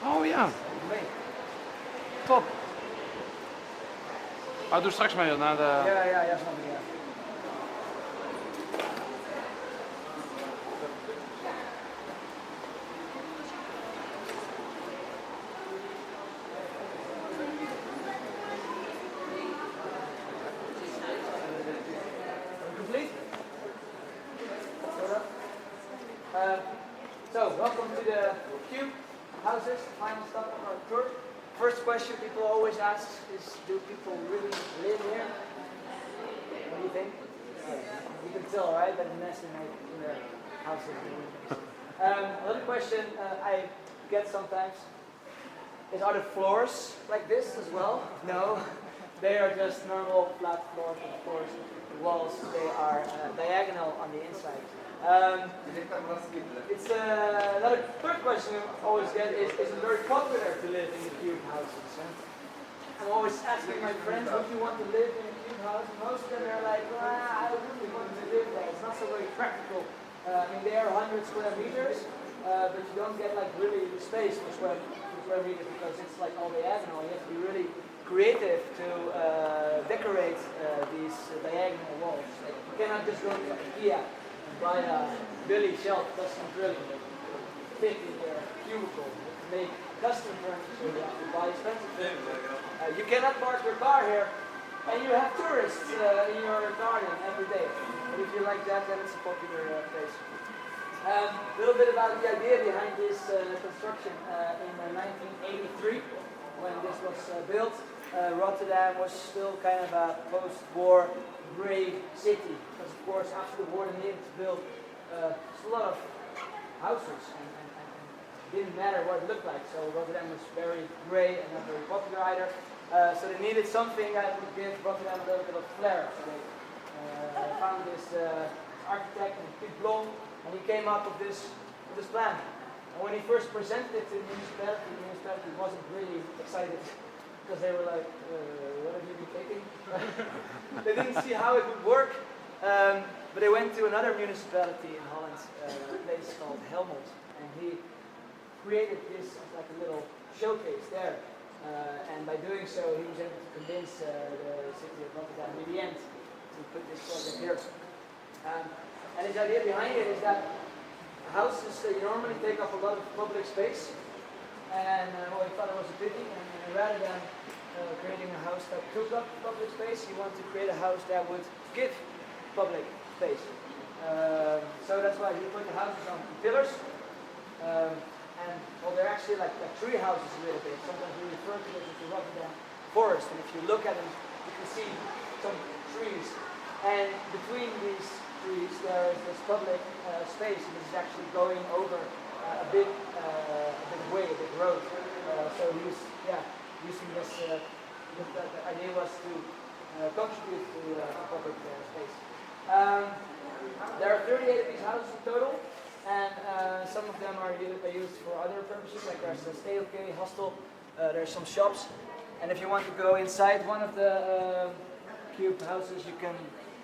Oh ja. Top. Oh, doe straks mee naar de... Ja, snap ik, ja. Complete? So, welcome to the Cube houses, final stop of our tour. First question people always ask is, do people really live here? What do you think? You can tell, right, that the nest in their houses. Another question I get sometimes is, are the floors like this as well? No, they are just normal flat floors, of course. The walls, they are diagonal on the inside. It's another third question I always get is it very popular to live in the cube houses? I'm always asking my friends, would you want to live in a cube house? Most of them are like, I really want to live there. It's not so very practical. I mean, they are 100 square meters, but you don't get like really the space for square meters because it's like all diagonal. You have to be really creative to decorate these diagonal walls. You cannot just go to IKEA and buy a Billy shelf custom drilling fit in your cubicle. To make custom furniture, you have to buy expensive furniture. You cannot park your car here, and you have tourists in your garden every day. But if you like that, then it's a popular place. A little bit about the idea behind this construction. In 1983, when this was built, Rotterdam was still kind of a post-war grey city. Because of course, after the war, they needed to build a lot of houses, and it didn't matter what it looked like. So Rotterdam was very grey and not very popular either. So they needed something that would give Rotterdam a little bit of flair. So they found this architect, Piet Blom, and he came up with this plan. And when he first presented it to the municipality wasn't really excited because they were like, what have you been thinking? They didn't see how it would work, but they went to another municipality in Holland, a place called Helmond, and he created this as like a little showcase there. And by doing so, he was able to convince the city of Rotterdam in the end to put this project here. And his idea behind it is that houses normally take up a lot of public space, and well, he thought it was a pity, and rather than creating a house that took up public space, he wanted to create a house that would give public space. So that's why he put the houses on pillars, and well, they're actually like tree houses a little bit. Sometimes we refer to this as the Rotterdam forest, and if you look at them, you can see some trees, and between these trees there is this public space, which is actually going over a big way, a big road. So he's using this. The idea was to contribute to public space. There are 38 of these houses in total, and some of them are used for other purposes. Like there's a stay okay hostel. There's some shops, and if you want to go inside one of the cube houses, you can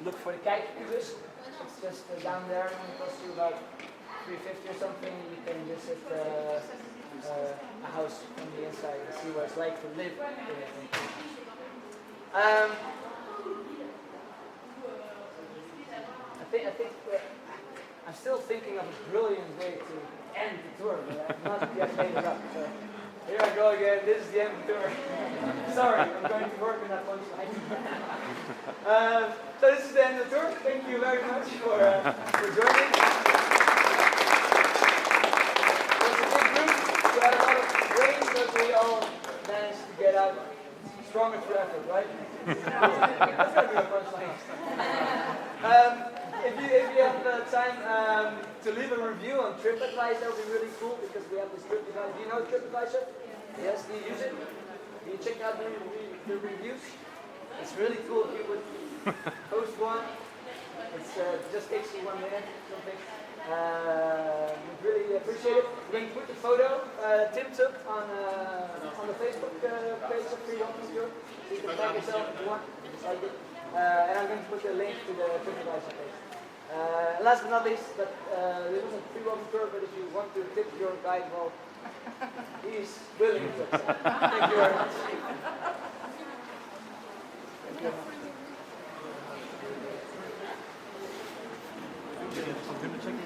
look for the kijkcubus. It's just down there, and it costs you about $3.50 or something. You can visit a house from the inside and see what it's like to live in it. I think I'm still thinking of a brilliant way to end the tour, but I've not yet made it up. So here I go again. This is the end of the tour. Sorry, I'm going to work on that one slide. So this is the end of the tour. Thank you very much for joining. It was a big group. We had a lot of rain, but we all managed to get out stronger through effort, right? That's going to be a punchline. If you have time to leave a review on TripAdvisor, that would be really cool because we have this TripAdvisor. Do you know TripAdvisor? Yes, do you use it? Do you check out the reviews? It's really cool if you would post one. It just takes you 1 minute or something. We'd really appreciate it. We're going to put the photo Tim took on the Facebook page of Free Walking Tour. So you can tag yourself if you want. Like it. And I'm going to put a link to the TripAdvisor page. Last but not least, this was a free walking tour, but if you want to tip your guide, well, he's willing to accept. Thank you very much. Thank you. I'm gonna check it.